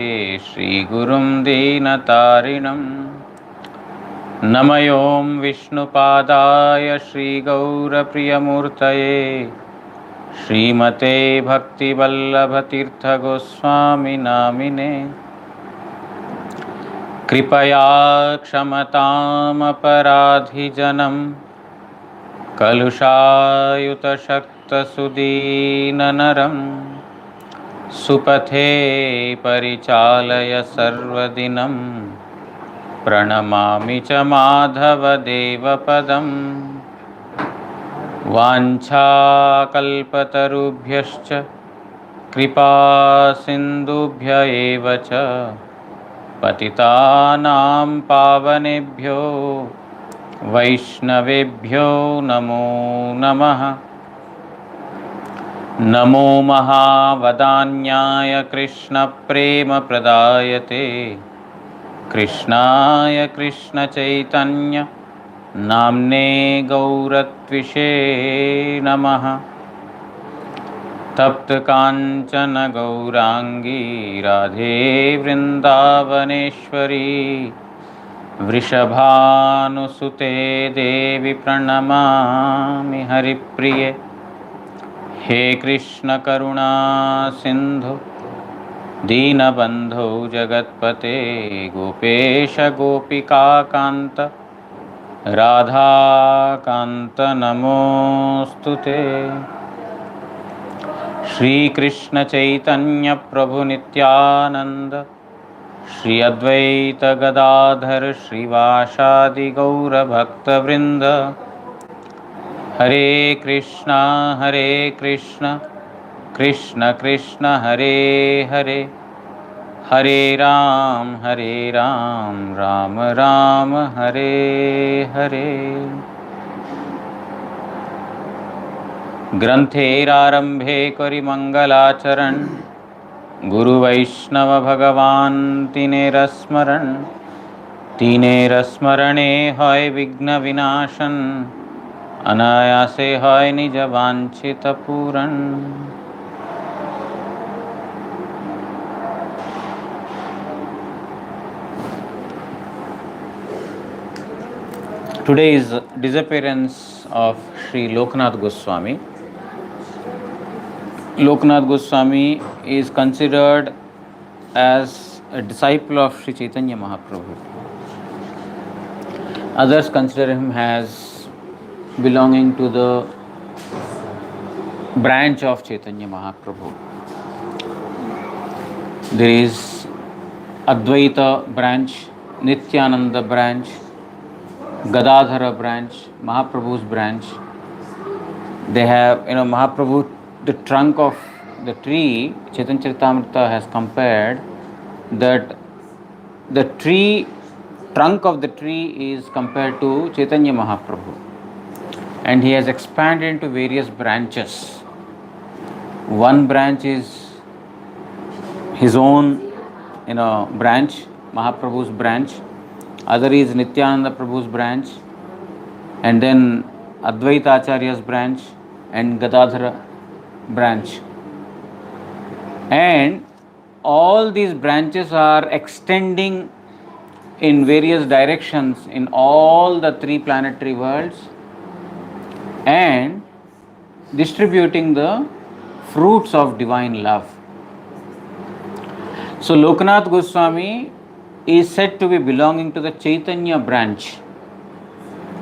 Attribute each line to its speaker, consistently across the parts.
Speaker 1: श्रीगुरुं दीनतारिणं नमयों विष्णुपादाय श्रीगौरप्रियमूर्तये श्रीमते भक्तिवल्लभतीर्थगोस्वामी नामिने कृपया क्षमतामपराधिजनं कलुषायुतशक्तसुदीननरं सुपथे परिचालय सर्वदिनं प्रणमामि च माधवदेवपदं वाञ्छाकल्पतरुभ्यश्च कृपासिन्धुभ्य एव च पतितानां पावनेभ्यो वैष्णवेभ्यो नमो नमः। नमो महावदान्याय कृष्णप्रेमप्रदायते कृष्णाय कृष्णचैतन्य नाम्ने गौरत्विषे नमः। तप्तकाञ्चन गौरांगी राधे वृन्दावनेश्वरी वृषभानुसुते देवी प्रणमामि हरिप्रिये। हे कृष्ण करुणा सिंधु दीनबंधो जगत्पते गोपेश गोपिकाकांत राधाकांत नमोस्तुते। श्री कृष्ण चैतन्य प्रभु नित्यानंद श्री अद्वैत गदाधर श्रीवासादि गौर भक्तवृंद हरे कृष्णा कृष्ण कृष्ण हरे हरे हरे राम राम राम हरे हरे। ग्रंथेरारंभे करि मंगलाचरण गुरु वैष्णव भगवान तीनेर स्मरणे होय विघ्न विनाशन अनायासे होय निज वांछित पूरण। Today is disappearance of Sri Lokanath Goswami. Lokanath Goswami is considered as a disciple of Sri Chaitanya Mahaprabhu. Others consider him as belonging to the branch of Chaitanya Mahaprabhu. There is Advaita branch, Nityananda branch, Gadadhara branch, Mahaprabhu's branch. They have, Mahaprabhu, the trunk of the tree, Chaitanya Charitamrita has compared that the trunk of the tree is compared to Chaitanya Mahaprabhu. And he has expanded into various branches. One branch is his own, branch, Mahaprabhu's branch. Other is Nityananda Prabhu's branch, and then Advaita Acharya's branch and Gadadhara branch. And all these branches are extending in various directions in all the three planetary worlds and distributing the fruits of divine love. So Lokanath Goswami is said to be belonging to the Chaitanya branch.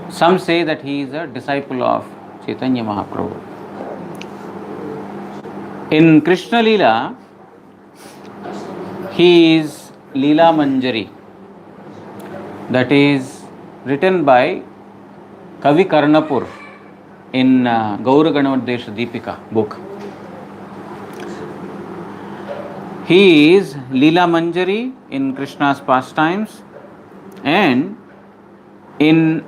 Speaker 1: Some say that he is a disciple of Chaitanya Mahaprabhu. In Krishna Leela, he is Leela Manjari, that is written by Kavi Karnapur in Gaura Ganavadesha Deepika book. He is Leela Manjari in Krishna's pastimes, and in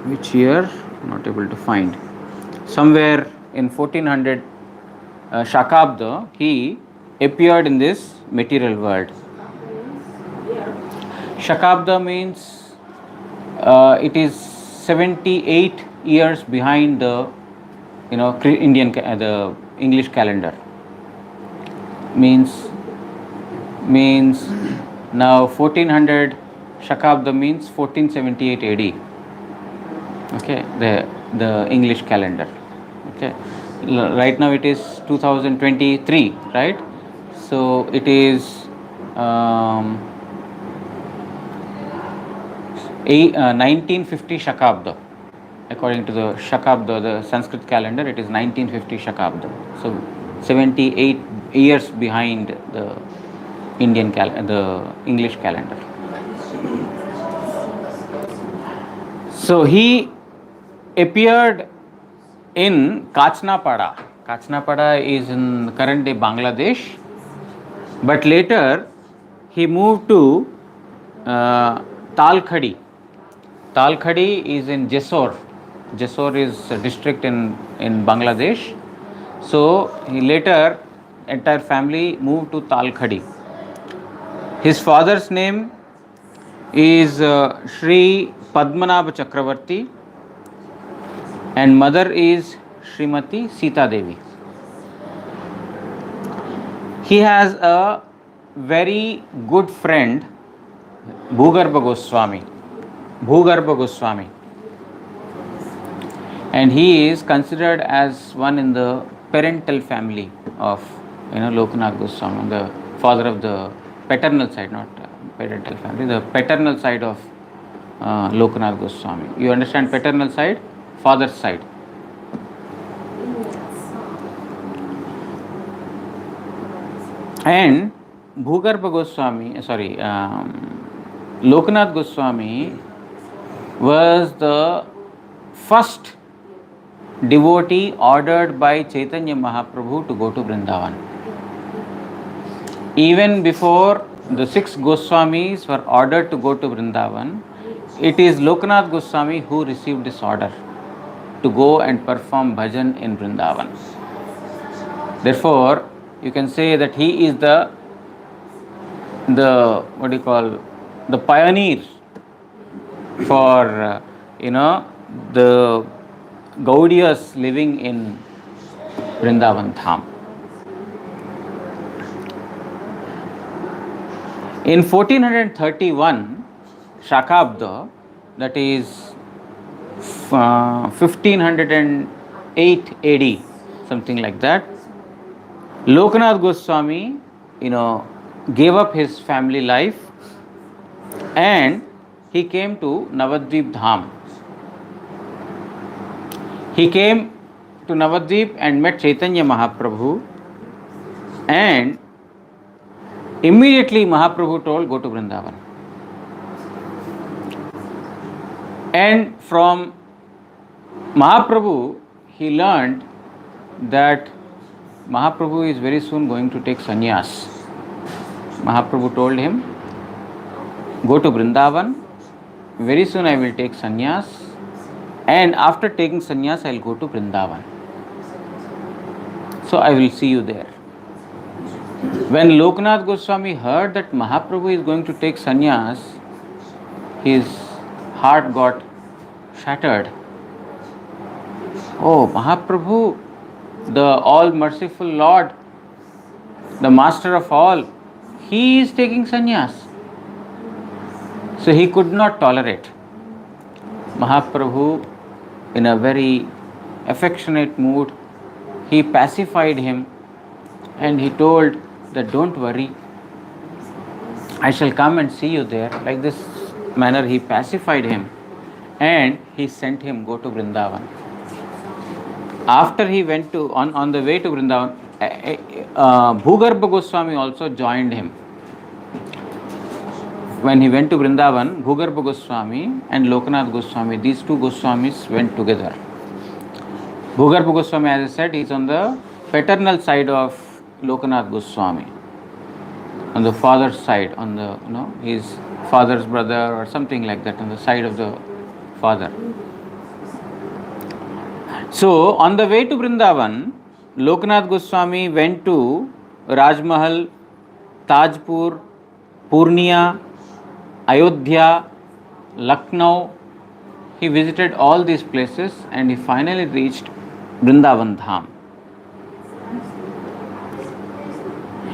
Speaker 1: which year? Not able to find. Somewhere in 1400 Shakabda, he appeared in this material world. Shakabda means It is 78 years behind the the English calendar. Means now 1400 Shakabda means 1478 AD. Okay, the English calendar. Okay, right now it is 2023, right? So it is 1950 Shakabda. According to the Shakabda, the Sanskrit calendar, it is 1950 Shakabda. So 78 years behind the the English calendar. So he appeared in Kachnapada. Kachnapada is in current day Bangladesh, but later he moved to Talkhadi. Talkhadi is in Jessore. Jessore is a district in Bangladesh. So he later, entire family moved to Talkhadi. His father's name is Sree Padmanabha Chakravarti and mother is Srimati Sita Devi. He has a very good friend, Bhugarbha Goswami. And he is considered as one in the parental family of Lokanath Goswami, the father of the paternal side, not parental family, the paternal side of Lokanath Goswami. You understand paternal side? Father's side. And Bhugarbha Goswami, Lokanath Goswami was the first devotee ordered by Chaitanya Mahaprabhu to go to Vrindavan. Even before the 6 Goswamis were ordered to go to Vrindavan, it is Lokanath Goswami who received this order to go and perform bhajan in Vrindavan. Therefore, you can say that he is the pioneer for the Gaudiyas living in Vrindavan Dham. In 1431 Shakabda, that is 1508 AD, something like that, Lokanath Goswami, gave up his family life and he came to Navadvip Dham. He came to Navadvip and met Chaitanya Mahaprabhu, and immediately Mahaprabhu told, go to Vrindavan. And from Mahaprabhu, he learned that Mahaprabhu is very soon going to take sannyas. Mahaprabhu told him, go to Vrindavan, very soon I will take sannyas, and after taking sannyas I will go to Vrindavan. So I will see you there. When Lokanath Goswami heard that Mahaprabhu is going to take sannyas, his heart got shattered. Oh, Mahaprabhu, the all-merciful Lord, the master of all, he is taking sannyas. So he could not tolerate. Mahaprabhu, in a very affectionate mood, he pacified him and he told that don't worry, I shall come and see you there. Like this manner he pacified him and he sent him go to Vrindavan. After he went to, on the way to Vrindavan, Bhugarbha Goswami also joined him. When he went to Vrindavan, Bhugarbha Goswami and Lokanath Goswami, these two Goswamis went together. Bhugarbha Goswami, as I said, is on the paternal side of Lokanath Goswami, on the father's side, on the his father's brother or something like that, on the side of the father. So on the way to Vrindavan, Lokanath Goswami went to Rajmahal, Tajpur, Purnia, Ayodhya, Lucknow, he visited all these places and he finally reached Vrindavan Dham.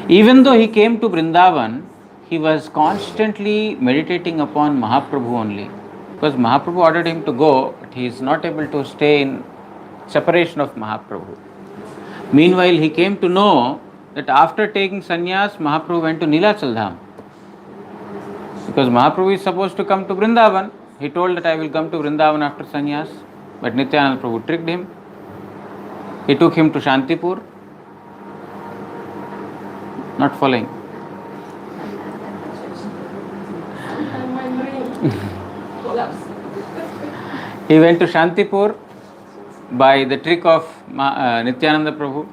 Speaker 1: Even though he came to Vrindavan, he was constantly meditating upon Mahaprabhu only. Because Mahaprabhu ordered him to go, but he is not able to stay in separation of Mahaprabhu. Meanwhile, he came to know that after taking sannyas, Mahaprabhu went to Nilachal Dham. Because Mahaprabhu is supposed to come to Vrindavan. He told that I will come to Vrindavan after sannyas. But Nityananda Prabhu tricked him. He took him to Shantipur. Not following. He went to Shantipur by the trick of Nityananda Prabhu.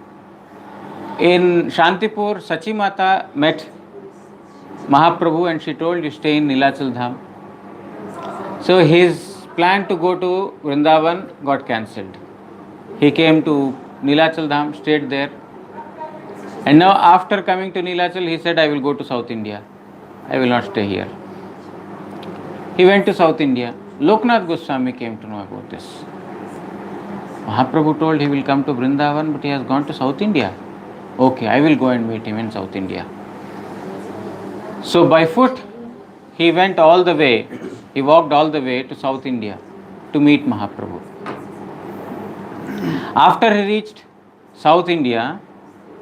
Speaker 1: In Shantipur, Sachi Mata met Mahaprabhu and she told, you stay in Nilachal Dham. So his plan to go to Vrindavan got cancelled. He came to Nilachal Dham, stayed there. And now after coming to Nilachal, he said, I will go to South India. I will not stay here. He went to South India. Lokanath Goswami came to know about this. Mahaprabhu told he will come to Vrindavan, but he has gone to South India. Okay, I will go and meet him in South India. So by foot, he went all the way, he walked all the way to South India to meet Mahaprabhu. After he reached South India,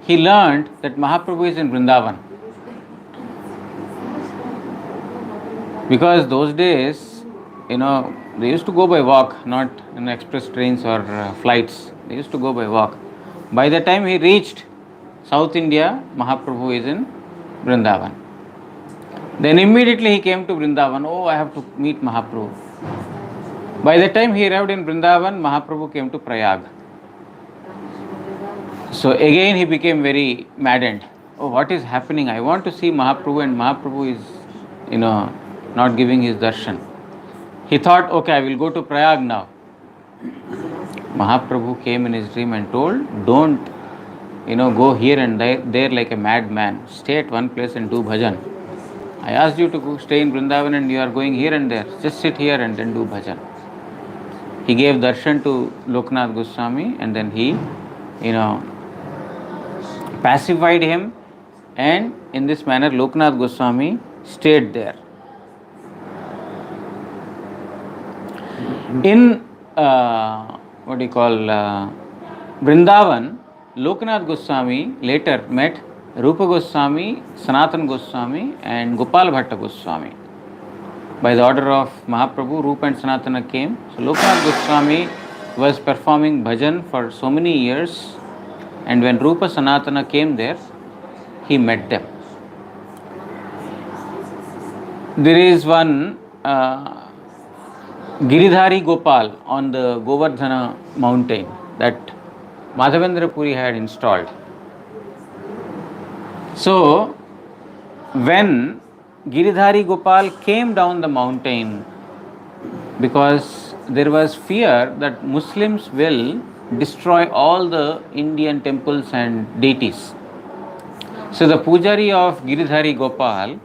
Speaker 1: he learned that Mahaprabhu is in Vrindavan. Because those days, they used to go by walk, not in express trains or flights. They used to go by walk. By the time he reached South India, Mahaprabhu is in Vrindavan. Then immediately he came to Vrindavan. Oh, I have to meet Mahaprabhu. By the time he arrived in Vrindavan, Mahaprabhu came to Prayag. So again he became very maddened. Oh, what is happening? I want to see Mahaprabhu and Mahaprabhu is, not giving his darshan. He thought, okay, I will go to Prayag now. Mahaprabhu came in his dream and told, don't, go here and there like a madman. Stay at one place and do bhajan. I asked you to go stay in Vrindavan and you are going here and there. Just sit here and then do bhajan. He gave darshan to Lokanath Goswami and then he, pacified him, and in this manner Lokanath Goswami stayed there. In Vrindavan, Lokanath Goswami later met Rupa Goswami, Sanatana Goswami and Gopal Bhatta Goswami. By the order of Mahaprabhu, Rupa and Sanatana came. So Lokanath Goswami was performing bhajan for so many years, and when Rupa Sanatana came there, he met them. There is one Giridhari Gopal on the Govardhana mountain that Madhavendra Puri had installed. So, when Giridhari Gopal came down the mountain, because there was fear that Muslims will destroy all the Indian temples and deities. So the Pujari of Giridhari Gopal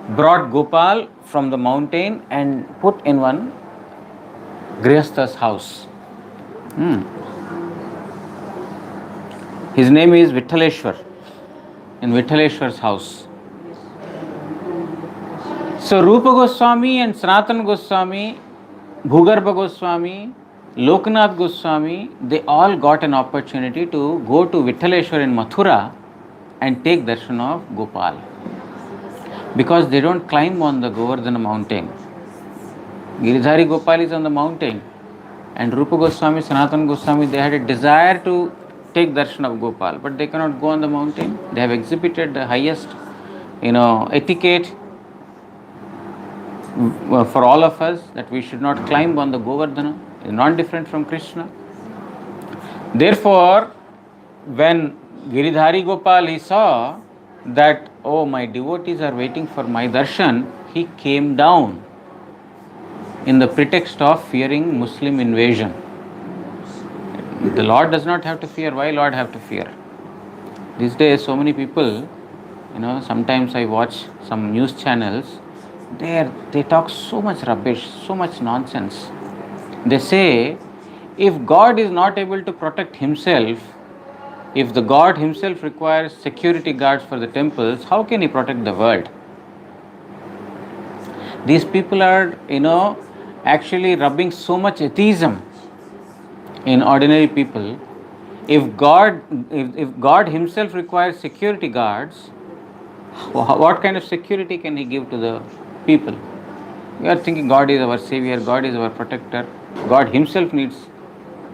Speaker 1: brought Gopal from the mountain and put in one Grihastha's house. His name is Vithaleshwar, in Vithaleshwar's house. So Rupa Goswami and Sanatana Goswami, Bhugarbha Goswami, Lokanath Goswami, they all got an opportunity to go to Vithaleshwar in Mathura and take darshan of Gopal. Because they don't climb on the Govardhana mountain. Giridhari Gopal is on the mountain. And Rupa Goswami, Sanatana Goswami, they had a desire to take darshan of Gopal, but they cannot go on the mountain. They have exhibited the highest, etiquette for all of us, that we should not climb on the Govardhana. It is not different from Krishna. Therefore, when Giridhari Gopal, he saw that, oh, my devotees are waiting for my darshan, he came down in the pretext of fearing Muslim invasion. The Lord does not have to fear. Why Lord have to fear? These days, so many people, sometimes I watch some news channels, they talk so much rubbish, so much nonsense. They say, if God is not able to protect himself, if the God himself requires security guards for the temples, how can he protect the world? These people are, actually rubbing so much atheism in ordinary people. If God himself requires security guards, what kind of security can he give to the people? We are thinking God is our savior, God is our protector. God himself needs,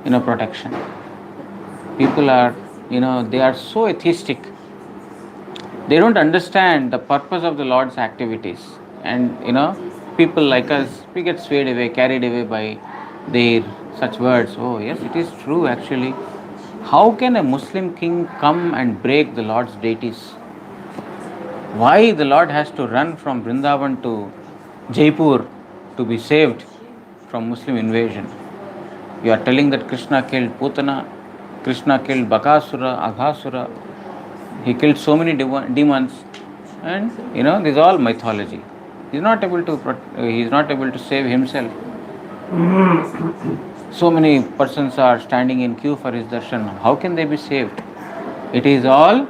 Speaker 1: protection. People are, they are so atheistic. They don't understand the purpose of the Lord's activities. And, people like us, we get swayed away, carried away by their such words. Oh, yes, it is true actually. How can a Muslim king come and break the Lord's deities? Why the Lord has to run from Vrindavan to Jaipur to be saved from Muslim invasion? You are telling that Krishna killed Putana, Krishna killed Bakasura, Aghasura, he killed so many demons, and this is all mythology. He is not able to save himself. So many persons are standing in queue for his darshan. How can they be saved? It is all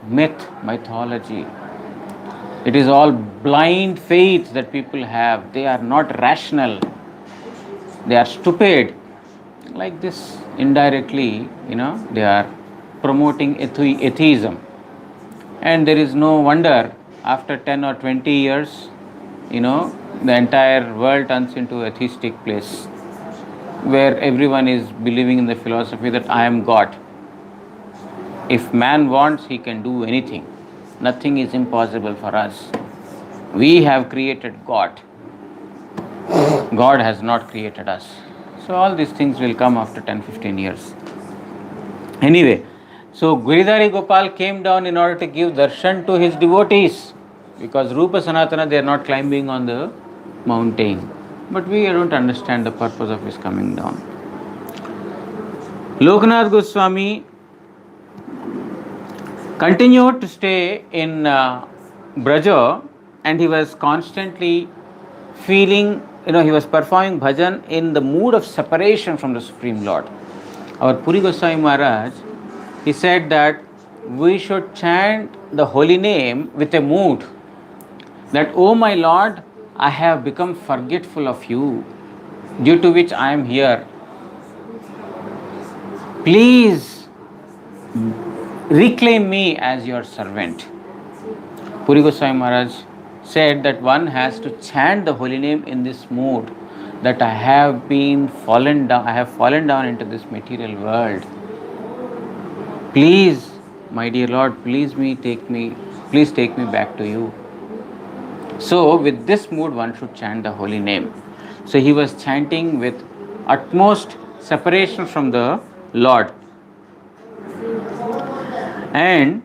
Speaker 1: mythology. It is all blind faith that people have. They are not rational. They are stupid. Like this, indirectly, they are promoting atheism. And there is no wonder, after 10 or 20 years, the entire world turns into a theistic place where everyone is believing in the philosophy that I am God. If man wants, he can do anything. Nothing is impossible for us. We have created God. God has not created us. So all these things will come after 10-15 years. Anyway, so Giridhari Gopal came down in order to give darshan to his devotees, because Rupa Sanatana, they are not climbing on the mountain. But we don't understand the purpose of his coming down. Lokanath Goswami continued to stay in Braja, and he was constantly feeling, he was performing bhajan in the mood of separation from the Supreme Lord. Our Puri Goswami Maharaj, he said that we should chant the holy name with a mood that, oh my Lord, I have become forgetful of you, due to which I am here. Please reclaim me as your servant. Puri Goswami Maharaj said that one has to chant the holy name in this mood, that I have fallen down into this material world. Please, my dear Lord, please take me back to you. So with this mood one should chant the holy name. So he was chanting with utmost separation from the Lord. And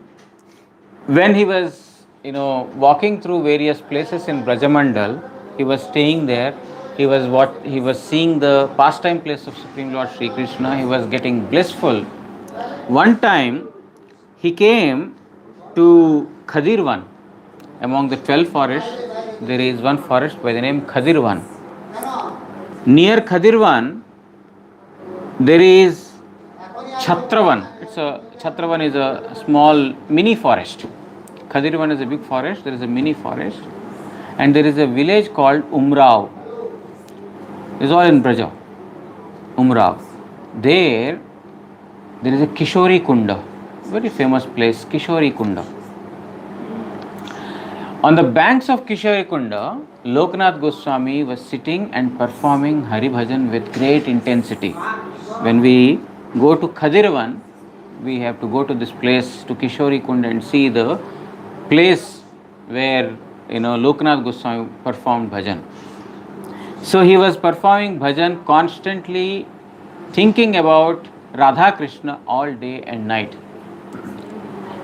Speaker 1: when he was, walking through various places in Brajamandal, he was staying there. He was seeing the pastime place of Supreme Lord Sri Krishna. He was getting blissful. One time, he came to Khadirvan. Among the 12 forests, there is one forest by the name Khadirvan. Near Khadirvan, there is Chhatravan. Chhatravan is a small mini forest. Khadirvan is a big forest. There is a mini forest, and there is a village called Umrao. It is all in Braja. Umrao. There is a Kishori Kunda, very famous place, Kishori Kunda. On the banks of Kishori Kunda, Lokanath Goswami was sitting and performing Hari Bhajan with great intensity. When we go to Khadirvan, we have to go to this place, to Kishori Kunda, and see the place where Lokanath Goswami performed bhajan. So he was performing bhajan constantly, thinking about Radha Krishna all day and night.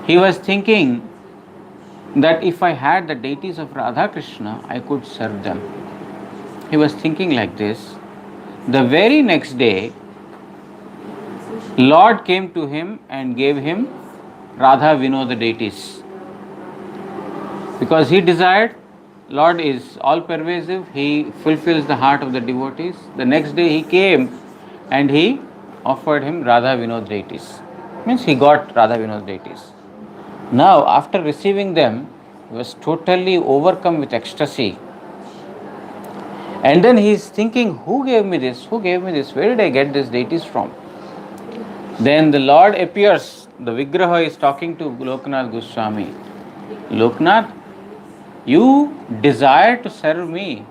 Speaker 1: He was thinking that if I had the deities of Radha Krishna, I could serve them. He was thinking like this. The very next day, Lord came to him and gave him Radha Vinoda deities. Because he desired Lord is all pervasive, He fulfills the heart of the devotees. The next day He came and He offered him Radha Vinod deities. Means he got Radha Vinod deities. Now, after receiving them, he was totally overcome with ecstasy. And then he is thinking, who gave me this? Who gave me this? Where did I get these deities from? Then the Lord appears. The Vigraha is talking to Lokanath Goswami. Lokanath, you desire to serve me.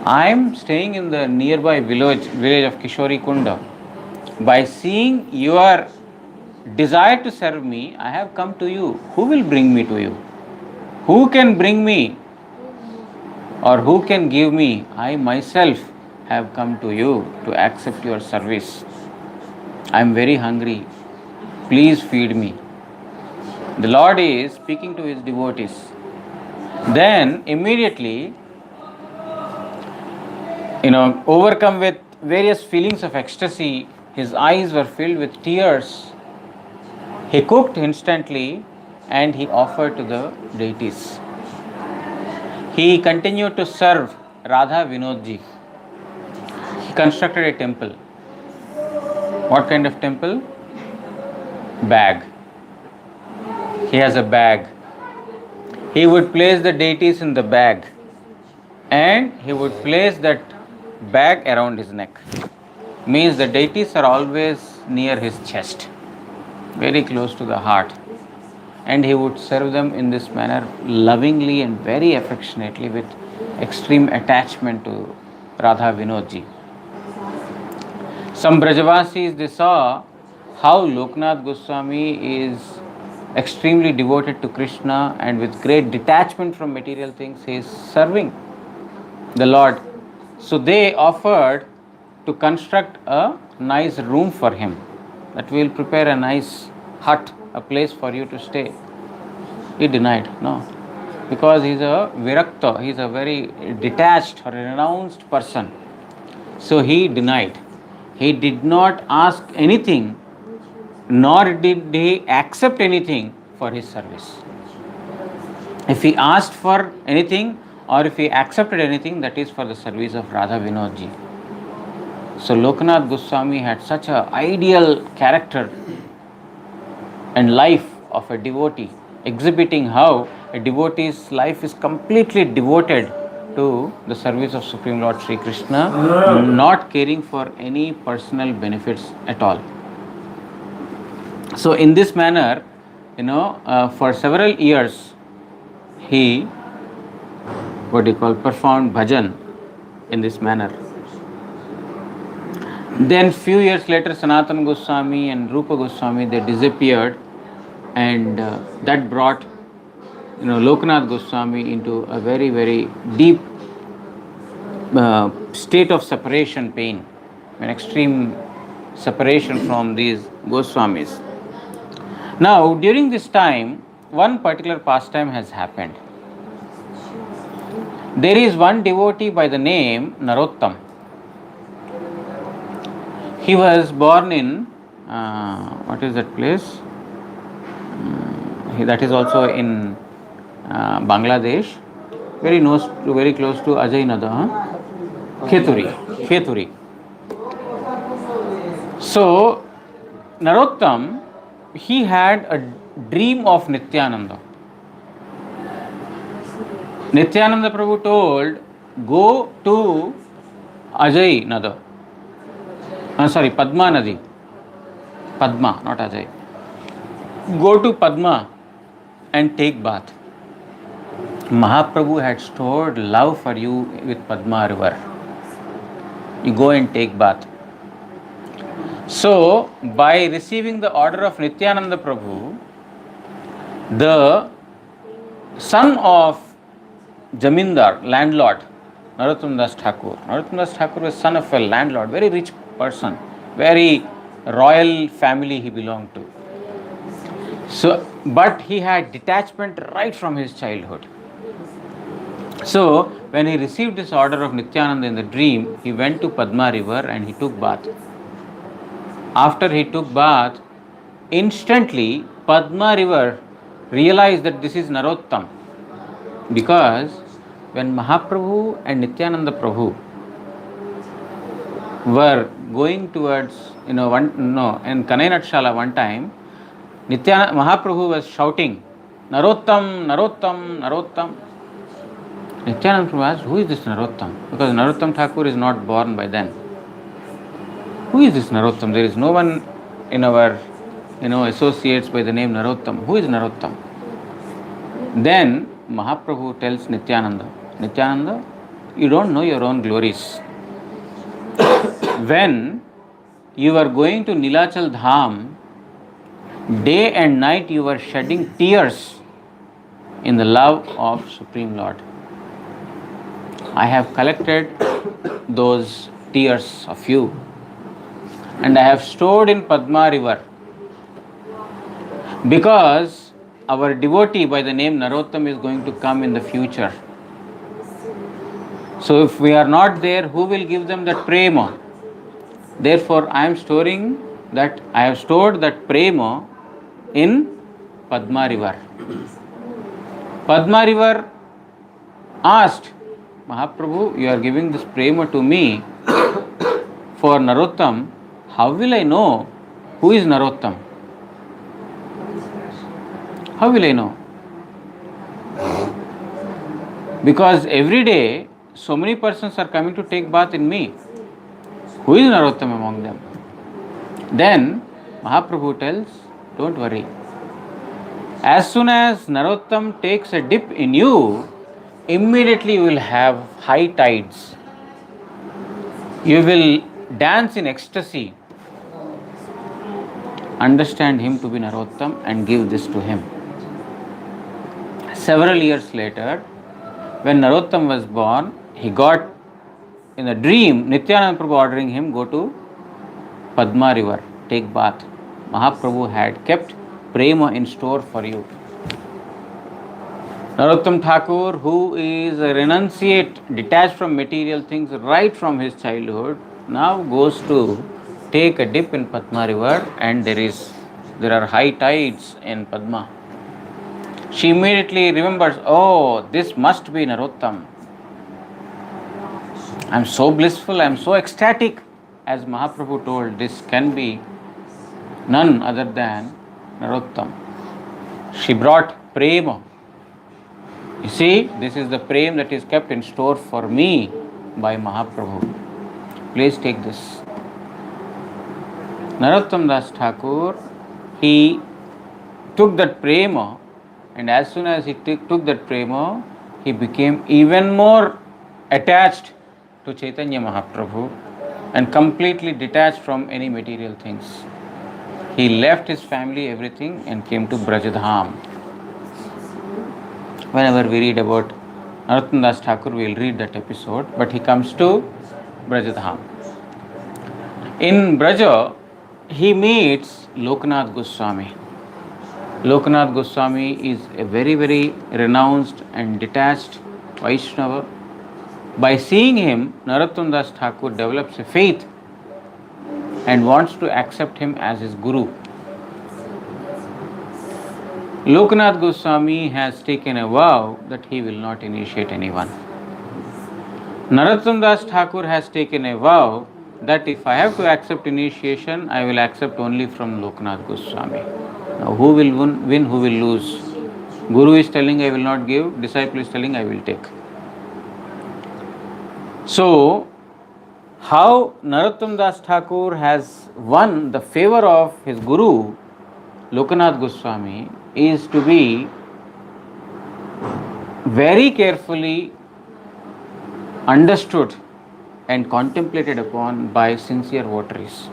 Speaker 1: I am staying in the nearby village of Kishori Kunda. By seeing your desire to serve me, I have come to you. Who will bring me to you? Who can bring me or who can give me? I myself have come to you to accept your service. I am very hungry. Please feed me. The Lord is speaking to his devotees. Then immediately, overcome with various feelings of ecstasy, his eyes were filled with tears. He cooked instantly and he offered to the deities. He continued to serve Radha Vinodji. He constructed a temple. What kind of temple? Bag. He has a bag. He would place the deities in the bag and he would place that bag around his neck. Means the deities are always near his chest, very close to the heart. And he would serve them in this manner lovingly and very affectionately with extreme attachment to Radha Vinodji. Some Brajavasis, they saw how Lokanath Goswami is extremely devoted to Krishna and with great detachment from material things he is serving the Lord. So they offered to construct a nice room for him, that we will prepare a nice hut, a place for you to stay. He denied, no, because he is a virakta, he is a very detached or a renounced person. So he denied. He did not ask anything, nor did he accept anything for his service. If he asked for anything or if he accepted anything, that is for the service of Radha Vinodji. So Lokanath Goswami had such an ideal character and life of a devotee, exhibiting how a devotee's life is completely devoted to the service of Supreme Lord Sri Krishna, not caring for any personal benefits at all. So in this manner, for several years, he performed bhajan in this manner. Then few years later, Sanatana Goswami and Rupa Goswami, they disappeared, and that brought Lokanath Goswami into a very, very deep state of separation pain, an extreme separation from these Goswamis. Now, during this time, one particular pastime has happened. There is one devotee by the name Narottam. He was born in, what is that place? That is also in Bangladesh, very close to Ajay Nada, Kheturi. So, Narottam, he had a dream of Nityananda. Nityananda Prabhu told, go to Ajay Nada. Padma Nadi. Padma, not Ajay. Go to Padma and take bath. Mahaprabhu had stored love for you with Padma river. You go and take bath. So, by receiving the order of Nityananda Prabhu, the son of Jamindar, landlord, Narottam Das Thakur. Narottam Das Thakur was son of a landlord, very rich person, very royal family he belonged to. So, but he had detachment right from his childhood. So, when he received this order of Nityananda in the dream, he went to Padma river and he took bath. After he took bath, instantly Padma river realized that this is Narottam, because when Mahaprabhu and Nityananda Prabhu were going towards, in Kanainatshala one time, Mahaprabhu was shouting, Narottam, Narottam, Narottam. Nityananda Prabhu asked, who is this Narottam? Because Narottam Thakur is not born by then. Who is this Narottam? There is no one in our associates by the name Narottam. Who is Narottam? Then Mahaprabhu tells Nityananda, Nityananda, you don't know your own glories. When you are going to Nilachal Dham, day and night you are shedding tears in the love of Supreme Lord. I have collected those tears of you and I have stored in Padma river, because our devotee by the name Narottam is going to come in the future. So if we are not there, who will give them that prema? Therefore, I have stored that prema in Padma river. Padma river asked, Mahaprabhu, you are giving this prema to me for Narottam. How will I know who is Narottam? How will I know? Because every day so many persons are coming to take bath in me. Who is Narottam among them? Then Mahaprabhu tells, don't worry. As soon as Narottam takes a dip in you, immediately you will have high tides. You will dance in ecstasy. Understand him to be Narottam and give this to him. Several years later, when Narottam was born, he got in a dream, Nityananda Prabhu ordering him, go to Padma river, take bath. Mahaprabhu had kept prema in store for you. Narottam Thakur, who is a renunciate, detached from material things right from his childhood, now goes to take a dip in Padma river, and there are high tides in Padma. She immediately remembers, oh, this must be Narottam. I am so blissful, I am so ecstatic. As Mahaprabhu told, this can be none other than Narottam. She brought prema. You see, this is the prema that is kept in store for me by Mahaprabhu. Please take this. Narottam Das Thakur, he took that prema, and as soon as he took that prema, he became even more attached to Chaitanya Mahaprabhu and completely detached from any material things. He left his family, everything, and came to Brajadham. Whenever we read about Narottam Das Thakur, we will read that episode, but he comes to Brajadham. In Braja, he meets Lokanath Goswami. Lokanath Goswami is a very, very renounced and detached Vaishnava. By seeing him, Narottam Das Thakur develops a faith and wants to accept him as his guru. Lokanath Goswami has taken a vow that he will not initiate anyone. Narottam Das Thakur has taken a vow that if I have to accept initiation, I will accept only from Lokanath Goswami. Now, who will win, who will lose? Guru is telling I will not give, disciple is telling I will take. So, how Narottam Das Thakur has won the favor of his Guru, Lokanath Goswami, is to be very carefully understood and contemplated upon by sincere votaries.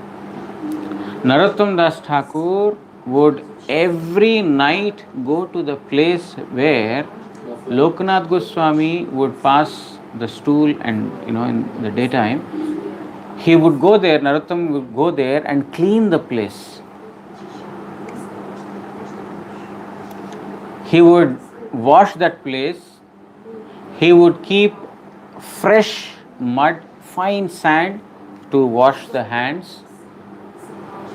Speaker 1: Narottam Das Thakur would every night go to the place where Lokanath Goswami would pass the stool, and in the daytime he would go there, Narottam would go there and clean the place. He would wash that place. He would keep fresh mud, fine sand to wash the hands,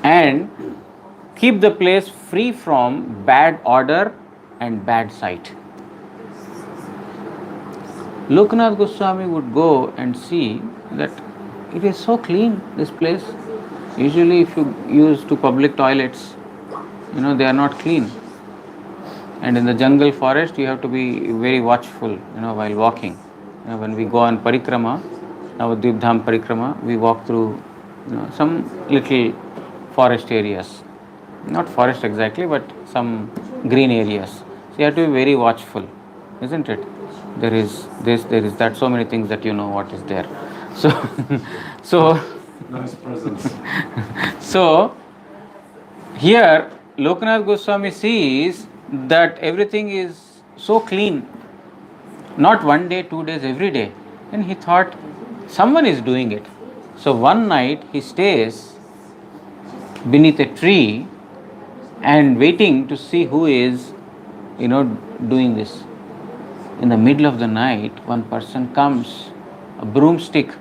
Speaker 1: and keep the place free from bad odor and bad sight. Lokanath Goswami would go and see that it is so clean, this place. Usually if you use to public toilets, they are not clean. And in the jungle forest, you have to be very watchful, while walking. When we go on parikrama, Navadvip Dham parikrama, we walk through, some little forest areas. Not forest exactly, but some green areas. So you have to be very watchful, isn't it? There is this, there is that, so many things that you know what is there. So, so,
Speaker 2: Nice presence.
Speaker 1: so here Lokanath Goswami sees that everything is so clean, not one day, 2 days, every day. And he thought someone is doing it. So one night he stays beneath a tree and waiting to see who is, doing this. In the middle of the night, one person comes, a broomstick,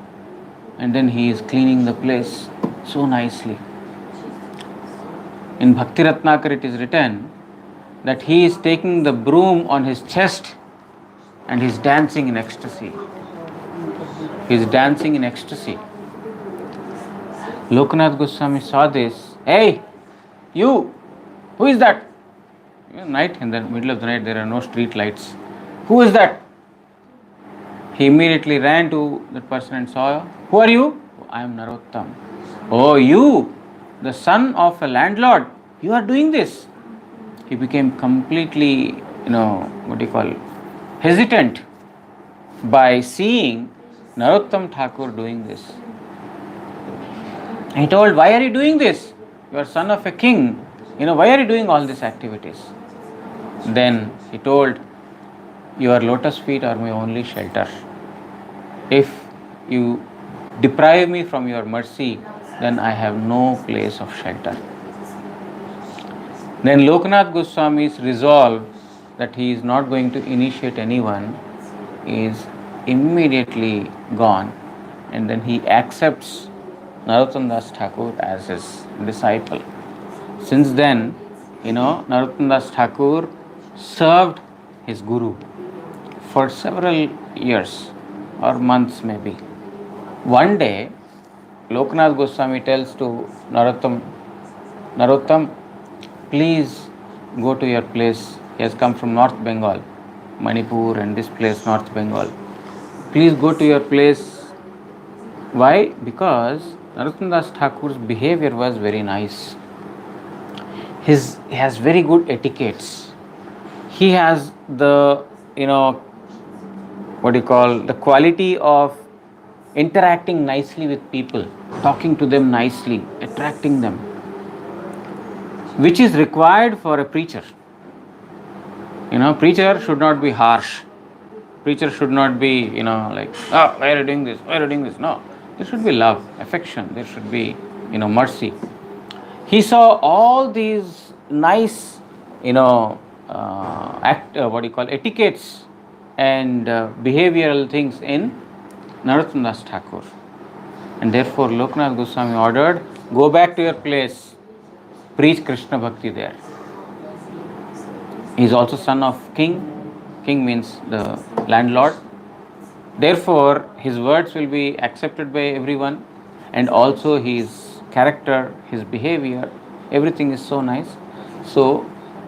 Speaker 1: and then he is cleaning the place so nicely. In Bhakti Ratnakar it is written that he is taking the broom on his chest and he is dancing in ecstasy. He is dancing in ecstasy. Lokanath Goswami saw this. Hey, you! Who is that? Night, in the middle of the night, there are no street lights. Who is that? He immediately ran to that person and saw, who are you? I am Narottam. Oh, you, the son of a landlord, you are doing this. He became completely, hesitant by seeing Narottam Thakur doing this. He told, why are you doing this? You are son of a king. Why are you doing all these activities? Then he told, your lotus feet are my only shelter. If you deprive me from your mercy, then I have no place of shelter. Then Lokanath Goswami's resolve that he is not going to initiate anyone is immediately gone, and then he accepts Narottam Das Thakur as his disciple. Since then, Narottam Das Thakur served his guru for several years or months maybe. One day, Lokanath Goswami tells to Narottam, please go to your place. He has come from North Bengal, Manipur and this place, North Bengal. Please go to your place. Why? Because Narottam Das Thakur's behavior was very nice. He has very good etiquettes. He has the, the quality of interacting nicely with people, talking to them nicely, attracting them, which is required for a preacher. Preacher should not be harsh. Preacher should not be, why are you doing this? Why are you doing this? No. There should be love, affection. There should be, mercy. He saw all these nice, etiquettes and behavioral things in Narottam Das Thakur. And therefore, Lokanath Goswami ordered, go back to your place, preach Krishna Bhakti there. He is also son of king. King means the landlord. Therefore, his words will be accepted by everyone, and also his character, his behavior, everything is so nice. So,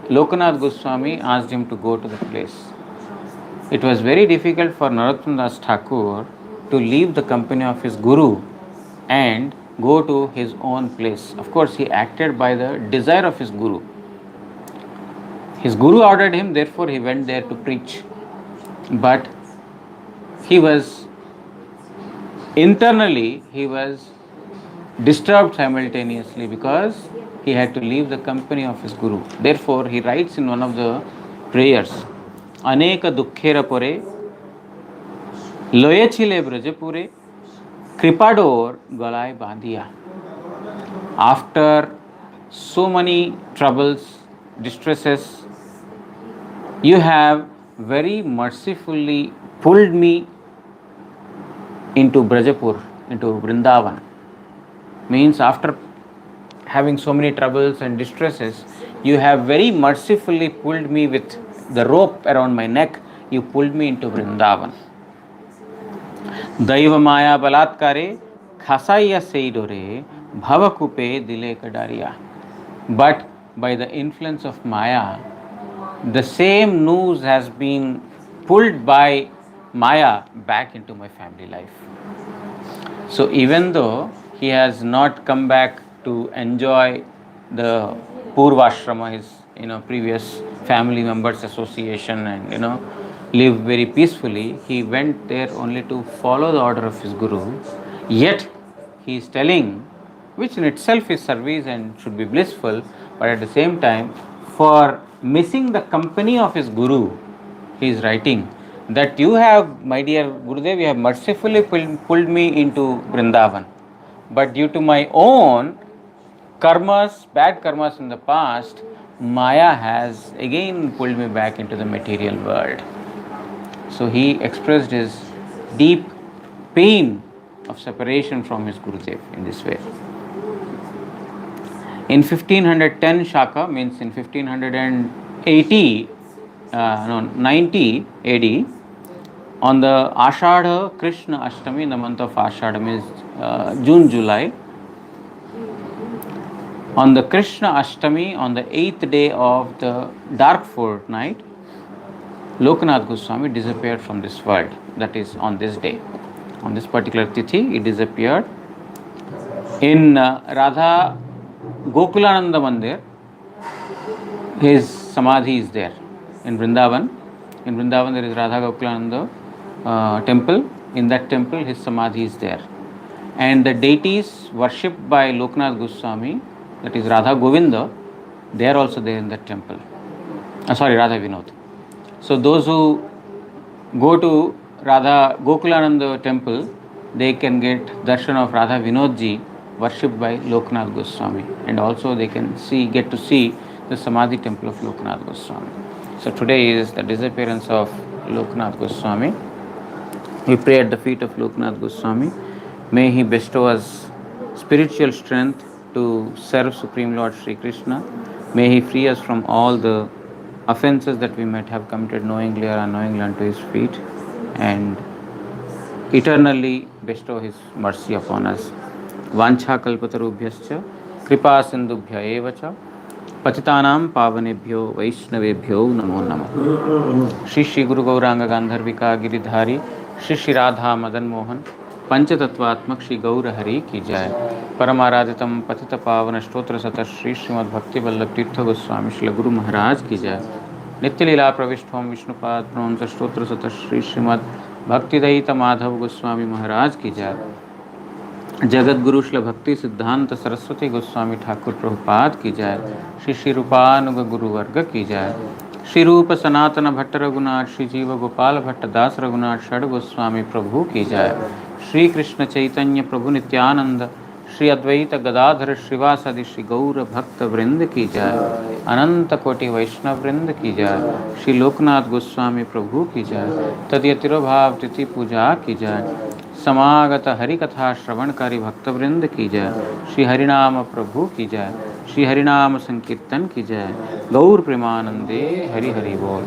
Speaker 1: Lokanath Goswami asked him to go to the place. It was very difficult for Narottam Das Thakur to leave the company of his guru and go to his own place. Of course, he acted by the desire of his guru. His guru ordered him, therefore he went there to preach. But he was internally disturbed simultaneously because he had to leave the company of his guru. Therefore, he writes in one of the prayers, Aneka dukkhera pore, loye chile brajapure, kripador galai bandhiya. After so many troubles, distresses, you have very mercifully pulled me into Brajapur, into Vrindavan. Means after having so many troubles and distresses, you have very mercifully pulled me with the rope around my neck, you pulled me into Vrindavan. दैव माया बलात्कारे खसाइया सेइडोरे भवकुpe dile kadaria. But by the influence of Maya, the same noose has been pulled by Maya back into my family life. So even though he has not come back to enjoy the Purvashrama, his previous family members association, and live very peacefully, he went there only to follow the order of his guru. Yet he is telling, which in itself is service and should be blissful, but at the same time, for missing the company of his guru, he is writing that you have, my dear Gurudev, you have mercifully pulled me into Vrindavan, but due to my own karmas, bad karmas in the past, Maya has again pulled me back into the material world. So he expressed his deep pain of separation from his Gurudev in this way. In 1510 Shaka, means in 1580, 90 AD, on the Ashadha Krishna Ashtami, in the month of Ashadha, means June, July, on the Krishna Ashtami, on the 8th day of the dark fortnight, Lokanath Goswami disappeared from this world. That is on this day. On this particular tithi, he disappeared. In Radha Gokulananda Mandir, his samadhi is there. In Vrindavan there is Radha Gokulananda temple. In that temple, his samadhi is there. And the deities worshipped by Lokanath Goswami, that is Radha Govinda, they are also there in that temple. Radha Vinod. So those who go to Radha Gokulananda temple, they can get darshan of Radha Vinodji worshipped by Lokanath Goswami, and also they can get to see the Samadhi temple of Lokanath Goswami. So today is the disappearance of Lokanath Goswami. We pray at the feet of Lokanath Goswami. May he bestow us spiritual strength to serve Supreme Lord Sri Krishna. May he free us from all the offenses that we might have committed knowingly or unknowingly unto his feet, and eternally bestow his mercy upon us. Vancha kalpatarubhyascha kripa sindubhya evacha patitanam pavanebhyo vaishnavebhyo namo namaha. Shri Shri Guru Gauranga Gandharvika Giridhari Shri Shri Radha Madan Mohan पंचतत्वात्मक Shri Gaur Hari की जय. परमाराधितम पतित पावन स्तोत्र सत श्री श्रीमद् भक्ति वल्लभ तीर्थ गोस्वामी श्री गुरु महाराज की जय. नित्य लीला प्रविष्ट ओम विष्णुपाद प्रणोंत स्तोत्र सत श्री श्रीमद् भक्तिदयित माधव गोस्वामी महाराज की जय. जगत गुरु श्री भक्ति सिद्धांत सरस्वती गोस्वामी ठाकुर प्रभुपाद की जय. श्री श्री रूपानुग गुरु वर्ग की जय. श्री रूप सनातन भट्ट रघुनाथ श्री जीव गोपाल भट्ट दास रघुनाथ षड गोस्वामी प्रभु की जय. श्री कृष्ण चैतन्य प्रभु नित्यानंद श्री अद्वैत गदाधर श्रीवासदि श्री गौर भक्त वृंद की जय. अनंत कोटि वैष्णव वृंद की जय. श्री लोकनाथ गोस्वामी प्रभु की जय. तदयतिरोभाव तिथि पूजा की जय. समागत हरि कथा श्रवणकारी भक्तवृंद की जय. श्री हरिनाम प्रभु की जय. श्री हरिनाम संकीर्तन की जय. गौर प्रेमानंदे हरि हरि बोल.